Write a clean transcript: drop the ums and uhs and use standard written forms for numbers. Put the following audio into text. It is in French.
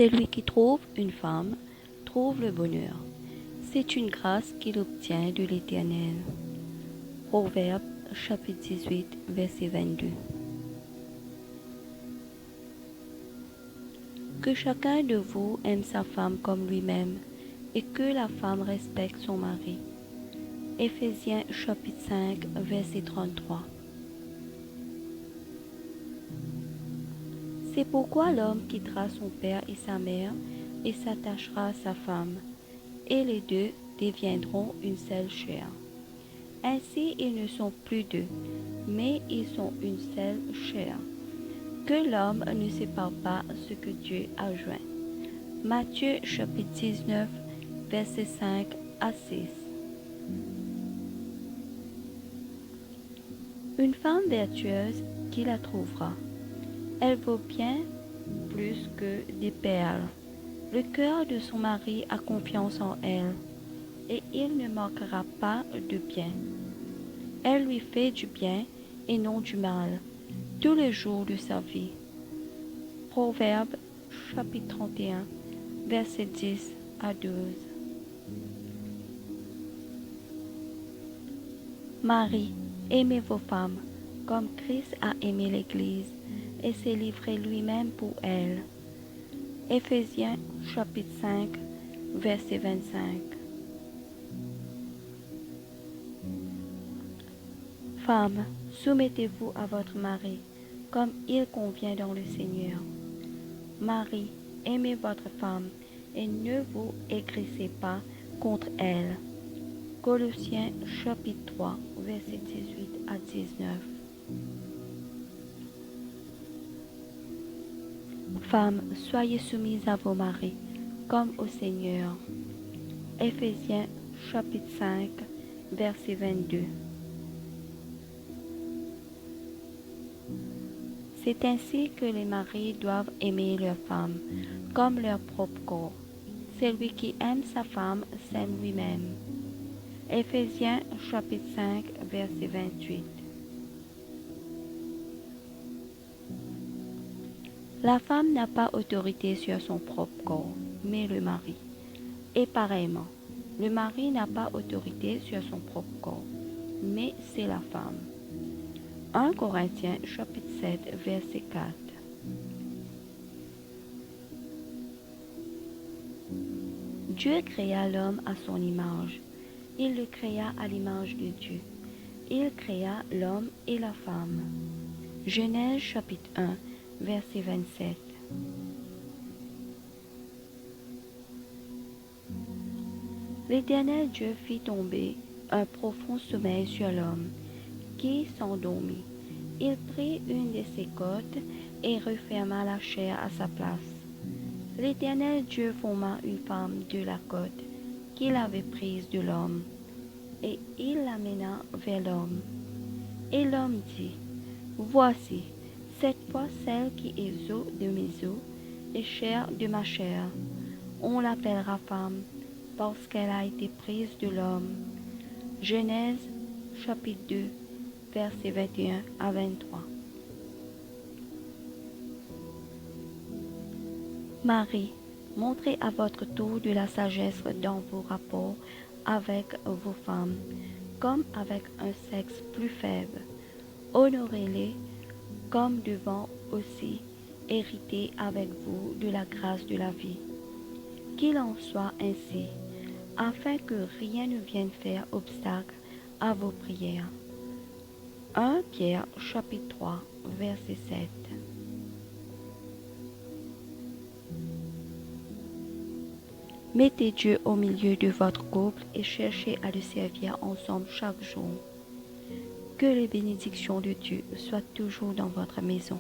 Celui qui trouve une femme trouve le bonheur. C'est une grâce qu'il obtient de l'Éternel. Proverbe chapitre 18, verset 22. Que chacun de vous aime sa femme comme lui-même et que la femme respecte son mari. Éphésiens chapitre 5, verset 33. C'est pourquoi l'homme quittera son père et sa mère et s'attachera à sa femme, et les deux deviendront une seule chair. Ainsi ils ne sont plus deux, mais ils sont une seule chair. Que l'homme ne sépare pas ce que Dieu a joint. Matthieu chapitre 19, verset 5 à 6. Une femme vertueuse, qui la trouvera? Elle vaut bien plus que des perles. Le cœur de son mari a confiance en elle, et il ne manquera pas de bien. Elle lui fait du bien et non du mal, tous les jours de sa vie. Proverbe chapitre 31, verset 10 à 12. Marie, aimez vos femmes, comme Christ a aimé l'Église, et s'est livré lui-même pour elle. Éphésiens chapitre 5, verset 25. Femmes, soumettez-vous à votre mari, comme il convient dans le Seigneur. Mari, aimez votre femme, et ne vous aigrissez pas contre elle. Colossiens chapitre 3, verset 18 à 19. Femmes, soyez soumises à vos maris, comme au Seigneur. Éphésiens chapitre 5, verset 22. C'est ainsi que les maris doivent aimer leurs femmes, comme leur propre corps. Celui qui aime sa femme s'aime lui-même. Éphésiens chapitre 5, verset 28. La femme n'a pas autorité sur son propre corps, mais le mari. Et pareillement, le mari n'a pas autorité sur son propre corps, mais c'est la femme. 1 Corinthiens chapitre 7, verset 4. Dieu créa l'homme à son image. Il le créa à l'image de Dieu. Il créa l'homme et la femme. Genèse chapitre 1, verset 27. L'Éternel Dieu fit tomber un profond sommeil sur l'homme, qui s'endormit. Il prit une de ses côtes et referma la chair à sa place. L'Éternel Dieu forma une femme de la côte qu'il avait prise de l'homme, et il l'amena vers l'homme. Et l'homme dit, voici, cette fois celle qui est os de mes os et chair de ma chair. On l'appellera femme, parce qu'elle a été prise de l'homme. Genèse chapitre 2, versets 21 à 23. Marie, montrez à votre tour de la sagesse dans vos rapports avec vos femmes, comme avec un sexe plus faible. Honorez-les comme devant aussi hériter avec vous de la grâce de la vie. Qu'il en soit ainsi, afin que rien ne vienne faire obstacle à vos prières. 1 Pierre chapitre 3, verset 7. Mettez Dieu au milieu de votre couple et cherchez à le servir ensemble chaque jour. Que les bénédictions de Dieu soient toujours dans votre maison.